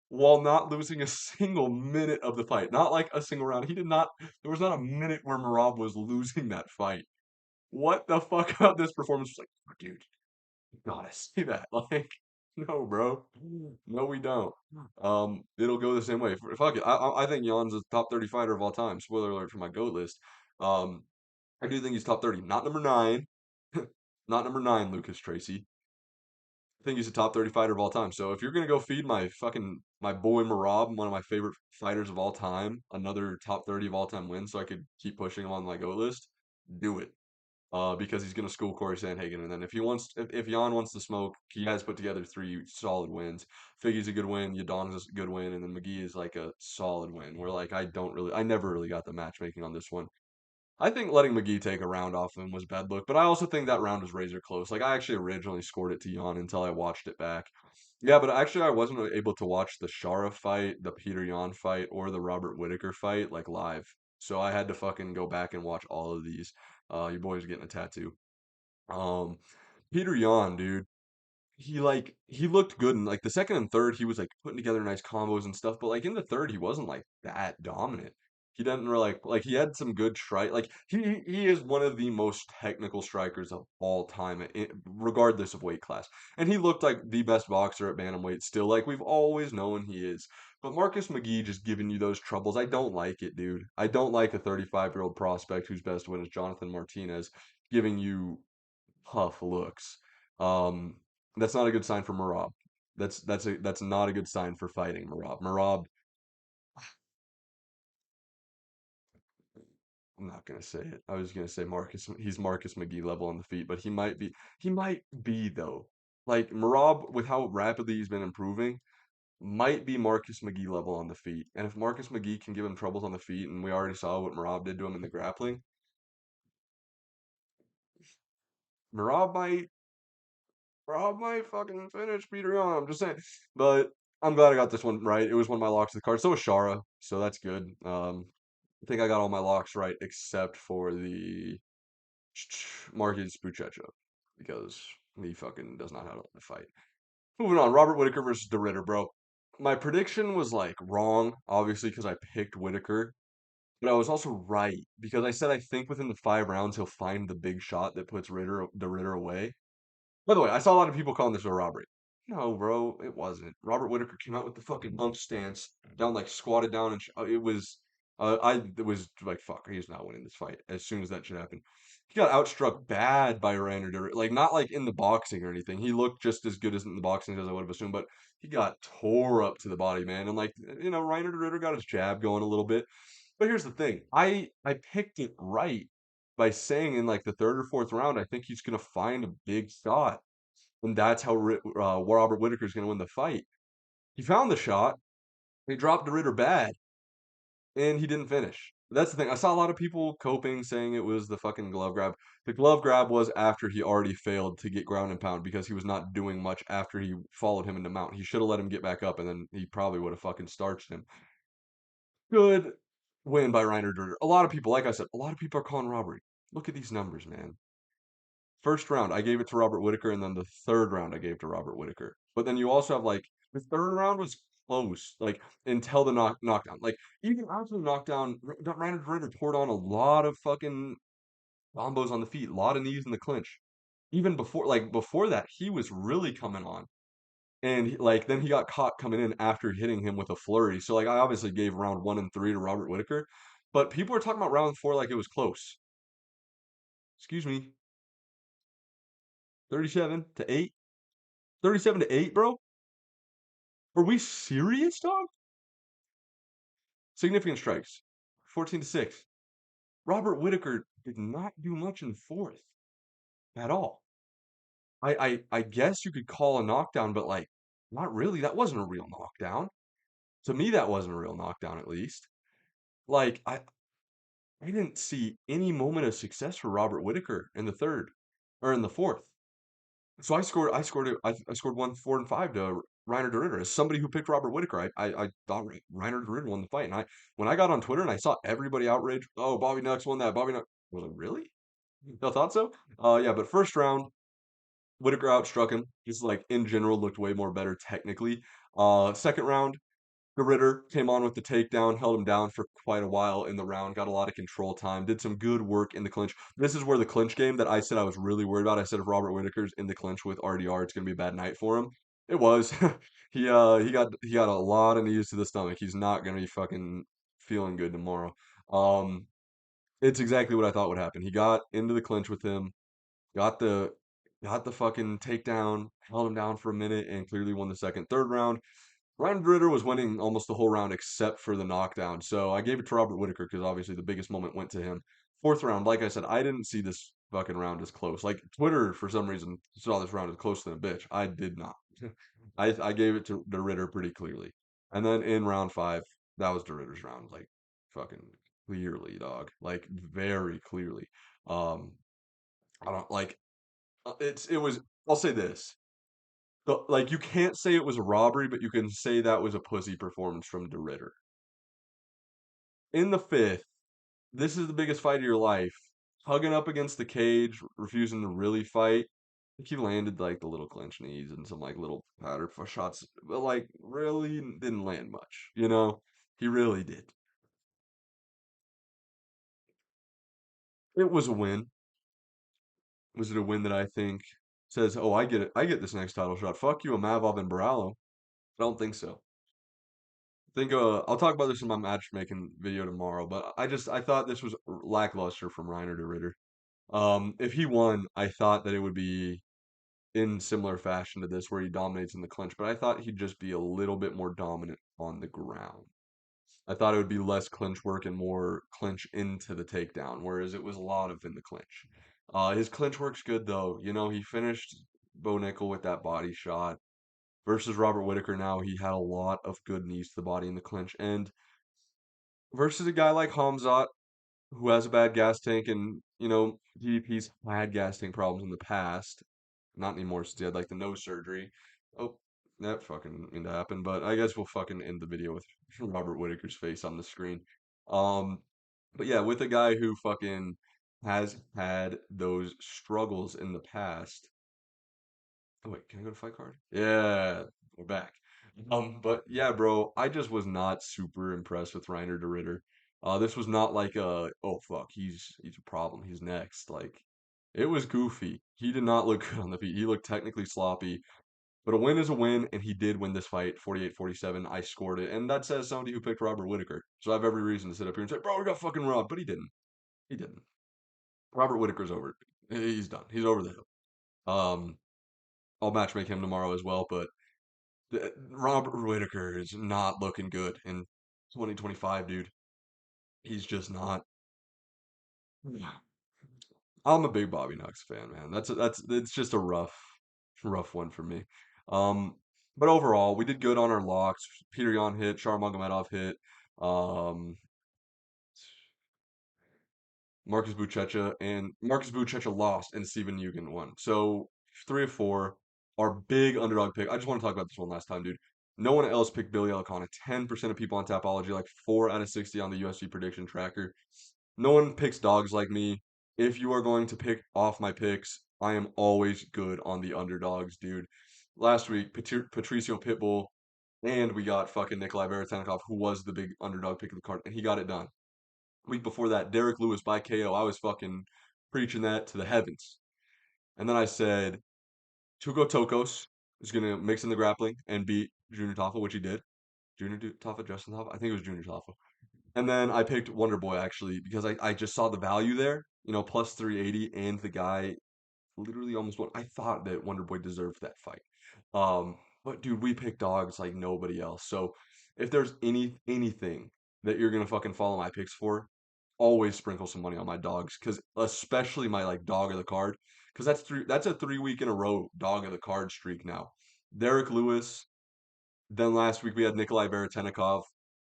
S1: while not losing a single minute of the fight. Not like a single round. He did not, there was not a minute where Marab was losing that fight. What the fuck about this performance? Was like, "Oh, dude, you gotta see that." Like, no, bro. No, we don't. It'll go the same way. Fuck it. I think Jan's a top 30 fighter of all time. Spoiler alert for my GOAT list. Um, I do think he's top 30. Not number nine. Not number nine, Lucas Tracy. I think he's a top 30 fighter of all time. So if you're gonna go feed my boy Marab, one of my favorite fighters of all time, another top 30 of all time win, so I could keep pushing him on my GOAT list, do it. Because he's gonna school Corey Sandhagen, and then if Jan wants to smoke, he has put together three solid wins. Figgy's a good win, Yadong's a good win, and then McGee is like a solid win. Where like I never really got the matchmaking on this one. I think letting McGee take a round off him was bad look, but I also think that round was razor close. Like I actually originally scored it to Jan until I watched it back. Yeah, but actually I wasn't able to watch the Shara fight, the Peter Yan fight, or the Robert Whittaker fight like live. So I had to fucking go back and watch all of these. Your boy's getting a tattoo. Um, Peter Yan, dude, he looked good in like the second and third he was like putting together nice combos and stuff, but like in the third he wasn't like that dominant. He didn't really like he had some good strike. Like he is one of the most technical strikers of all time, regardless of weight class. And he looked like the best boxer at bantamweight still, like we've always known he is. But Marcus McGee just giving you those troubles, I don't like it, dude. I don't like a 35-year-old prospect whose best win is Jonathan Martinez giving you tough looks. Um, that's not a good sign for Marab. That's not a good sign for fighting Marab. Marab, I'm not gonna say it. I was gonna say Marcus. He's Marcus McGee level on the feet, but he might be. He might be though. Like Marab, with how rapidly he's been improving, might be Marcus McGee level on the feet. And if Marcus McGee can give him troubles on the feet, and we already saw what Marab did to him in the grappling, Marab might Rob might fucking finish Peter Young. I'm just saying. But I'm glad I got this one right. It was one of my locks of the card. So was Shara. So that's good. I think I got all my locks right except for the Marcus Buchecha because he fucking does not have a fight. Moving on. Robert Whittaker versus the Ritter, bro. My prediction was like wrong, obviously, because I picked Whittaker. But I was also right because I said I think within the 5 rounds he'll find the big shot that puts the Ritter away. By the way, I saw a lot of people calling this a robbery. No, bro, it wasn't. Robert Whittaker came out with the fucking monk stance, down like squatted down, and it was, it was like fuck, he's not winning this fight. As soon as that shit happened, he got outstruck bad by Reiner, like not like in the boxing or anything. He looked just as good as in the boxing as I would have assumed, but he got tore up to the body, man. And like Reiner Ritter got his jab going a little bit. But here's the thing, I picked it right by saying in like the third or fourth round, I think he's gonna find a big shot, and that's how Robert Whittaker's gonna win the fight. He found the shot, he dropped the Ritter bad, and he didn't finish. That's the thing. I saw a lot of people coping, saying it was the fucking glove grab. The glove grab was after he already failed to get ground and pound because he was not doing much after he followed him into mount. He should have let him get back up, and then he probably would have fucking starched him. Good win by Reiner Durder. A lot of people, like I said, a lot of people are calling robbery. Look at these numbers, man. First round, I gave it to Robert Whittaker, and then the third round, I gave to Robert Whittaker. But then you also have like the third round was close, like until the knockdown. Like even after the knockdown, Reiner Ritter poured on a lot of fucking combos on the feet, a lot of knees in the clinch. Even before that, he was really coming on, and like then he got caught coming in after hitting him with a flurry. So like I obviously gave round one and three to Robert Whittaker, but people are talking about round four like it was close. Excuse me, 37-8. 37-8, bro? Are we serious, dog? significant strikes, 14-6. Robert Whittaker did not do much in the fourth at all. I guess you could call a knockdown, but like not really. That wasn't a real knockdown. To me, that wasn't a real knockdown, at least. Like I didn't see any moment of success for Robert Whittaker in the third or in the fourth. So I scored 1, 4, and 5 to Reiner de Ritter. As somebody who picked Robert Whittaker, I thought Reiner de Ritter won the fight. And when I got on Twitter and I saw everybody outraged, oh, Bobby Nux won that. Bobby Nux. I was like, really? I thought so. Yeah, but first round, Whittaker outstruck him. Just like in general, looked way more better technically. Second round, the Ritter came on with the takedown, held him down for quite a while in the round, got a lot of control time, did some good work in the clinch. This is where the clinch game that I said I was really worried about. I said if Robert Whittaker's in the clinch with RDR, it's gonna be a bad night for him. It was. He got a lot of knees to the stomach. He's not gonna be fucking feeling good tomorrow. Um, it's exactly what I thought would happen. He got into the clinch with him, got the got the fucking takedown, held him down for a minute, and clearly won the second. Third round, Ryan Ritter was winning almost the whole round except for the knockdown. So I gave it to Robert Whittaker because obviously the biggest moment went to him. Fourth round, like I said, I didn't see this fucking round as close. Like Twitter, for some reason, saw this round as close than a bitch. I did not. I gave it to the Ritter pretty clearly. And then in round five, that was the Ritter's round, like fucking clearly, dog. Like very clearly. Um, I don't like it was. I'll say this. Like you can't say it was a robbery, but you can say that was a pussy performance from De Ritter. In the fifth, this is the biggest fight of your life. Hugging up against the cage, refusing to really fight. I think he landed like the little clinch knees and some like little powder for shots, but like really didn't land much. He really did. It was a win. Was it a win that I think says, "Oh, I get it. I get this next title shot. Fuck you, Amavov and Barallo." I don't think so. Think I'll talk about this in my matchmaking video tomorrow, but I thought this was lackluster from Reiner de Ritter. If he won, I thought that it would be in similar fashion to this, where he dominates in the clinch, but I thought he'd just be a little bit more dominant on the ground. I thought it would be less clinch work and more clinch into the takedown, whereas it was a lot of in the clinch. His clinch work's good though. He finished Bo Nickel with that body shot versus Robert Whittaker. Now he had a lot of good knees to the body in the clinch, and versus a guy like Hamzat who has a bad gas tank, and DDP's had gas tank problems in the past. Not anymore since he had like the nose surgery. Oh, that fucking didn't happen. But I guess we'll fucking end the video with Robert Whittaker's face on the screen. Um, but yeah, with a guy who fucking has had those struggles in the past. Oh wait, can I go to fight card? Yeah, we're back. But yeah, bro, I just was not super impressed with Reiner de Ritter. This was not like oh fuck, he's a problem. He's next. Like, it was goofy. He did not look good on the feet. He looked technically sloppy. But a win is a win, and he did win this fight, 48-47. I scored it, and that says somebody who picked Robert Whittaker. So I have every reason to sit up here and say, bro, we got fucking robbed. But he didn't. He didn't. Robert Whittaker's over. He's done. He's over the hill. Um, I'll matchmake him tomorrow as well, but Robert Whittaker is not looking good in 2025, dude. He's just not. I'm a big Bobby Knox fan, man. That's it's just a rough one for me. Um, but overall, we did good on our locks. Peter Yan hit, Sharmagomedov hit. Um, Marcus Buchecha lost, and Steven Eugen won. So 3 of 4 are big underdog pick. I just want to talk about this one last time, dude. No one else picked Billy Elcona. 10% of people on Tapology, like 4 out of 60 on the UFC prediction tracker. No one picks dogs like me. If you are going to pick off my picks, I am always good on the underdogs, dude. Last week, Patricio Pitbull, and we got fucking Nikolai Veretennikov, who was the big underdog pick of the card, and he got it done. Week before that, Derek Lewis by KO. I was fucking preaching that to the heavens. And then I said, Tugo Tokos is going to mix in the grappling and beat Junior Taffa, which he did. Junior Taffa, Justin Taffa? I think it was Junior Taffa. And then I picked Wonder Boy actually because I just saw the value there, plus 380, and the guy literally almost won. I thought that Wonder Boy deserved that fight. But dude, we picked dogs like nobody else. So if there's anything that you're gonna fucking follow my picks for, always sprinkle some money on my dogs, because especially my like dog of the card, because that's a 3 week in a row dog of the card streak now. Derek Lewis, then last week we had Nikolai Baratenikov,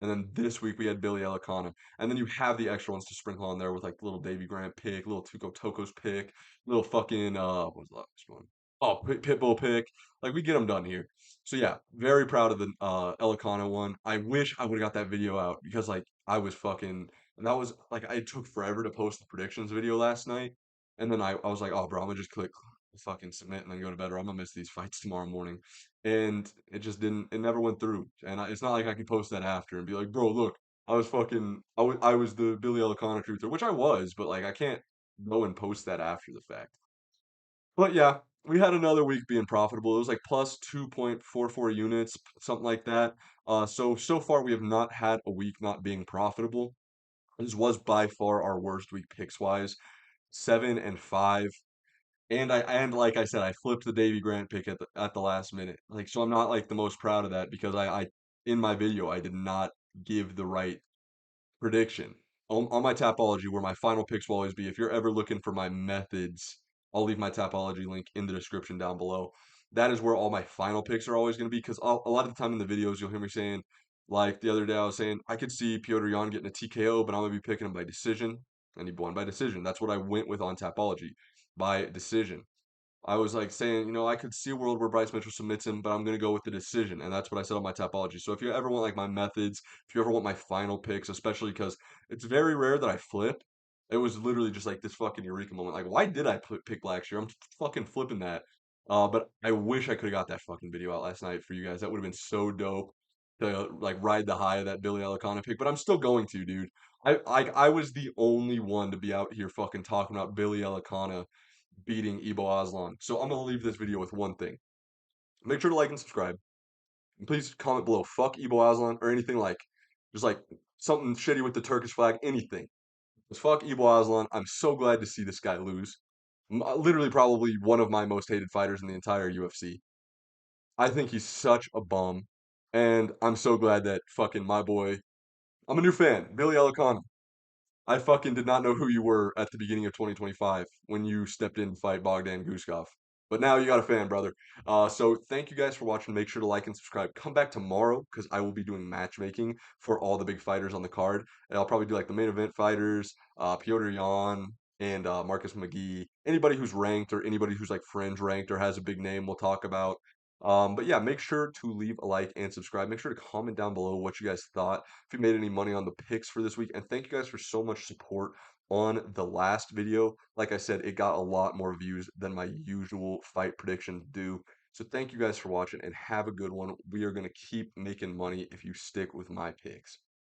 S1: and then this week we had Billy Elikana. And then you have the extra ones to sprinkle on there with like little Davy Grant pick, little Tuco Toko's pick, little fucking what was the last one? Oh, Pitbull pick. Like we get them done here. So yeah, very proud of the Elikana one. I wish I would have got that video out because like I was fucking and that was like it took forever to post the predictions video last night. And then I was like, oh bro, I'm gonna just click fucking submit and then go to bed or I'm gonna miss these fights tomorrow morning and it just didn't it never went through and it's not like I could post that after and be like bro look I was the Billy Elikana truther which I was but like I can't go and post that after the fact but yeah we had another week being profitable it was like plus 2.44 units something like that so far we have not had a week not being profitable this was by far our worst week picks wise 7 and 5 and like I said, I flipped the Davy Grant pick at the last minute. Like so I'm not like the most proud of that because I in my video I did not give the right prediction. On my Tapology, where my final picks will always be, if you're ever looking for my methods, I'll leave my Tapology link in the description down below. That is where all my final picks are always going to be because a lot of the time in the videos you'll hear me saying, like the other day I was saying, I could see Piotr Jan getting a TKO, but I'm going to be picking him by decision, and he won by decision. That's what I went with on Tapology, by decision. I was like saying, I could see a world where Bryce Mitchell submits him, but I'm going to go with the decision. And that's what I said on my Tapology. So if you ever want like my methods, if you ever want my final picks, especially because it's very rare that I flip, it was literally just like this fucking eureka moment. Like, why did I pick Blackshear? I'm fucking flipping that. But I wish I could have got that fucking video out last night for you guys. That would have been so dope to like ride the high of that Billy Elikana pick. But I'm still going to, dude. I was the only one to be out here fucking talking about Billy Elikana beating Ebo Aslan. So I'm gonna leave this video with one thing. Make sure to like and subscribe. And please comment below fuck Ebo Aslan or anything like just like something shitty with the Turkish flag, anything. Just fuck Ebo Aslan. I'm so glad to see this guy lose. Literally probably one of my most hated fighters in the entire UFC. I think he's such a bum. And I'm so glad that fucking my boy I'm a new fan, Billy Elikana. I fucking did not know who you were at the beginning of 2025 when you stepped in to fight Bogdan Guskov. But now you got a fan, brother. So thank you guys for watching. Make sure to like and subscribe. Come back tomorrow because I will be doing matchmaking for all the big fighters on the card. And I'll probably do like the main event fighters, Piotr Jan and Marcus McGee. Anybody who's ranked or anybody who's like fringe ranked or has a big name, we'll talk about. But yeah, make sure to leave a like and subscribe. Make sure to comment down below what you guys thought if you made any money on the picks for this week. And thank you guys for so much support on the last video. Like I said, it got a lot more views than my usual fight predictions do. So thank you guys for watching and have a good one. We are going to keep making money if you stick with my picks.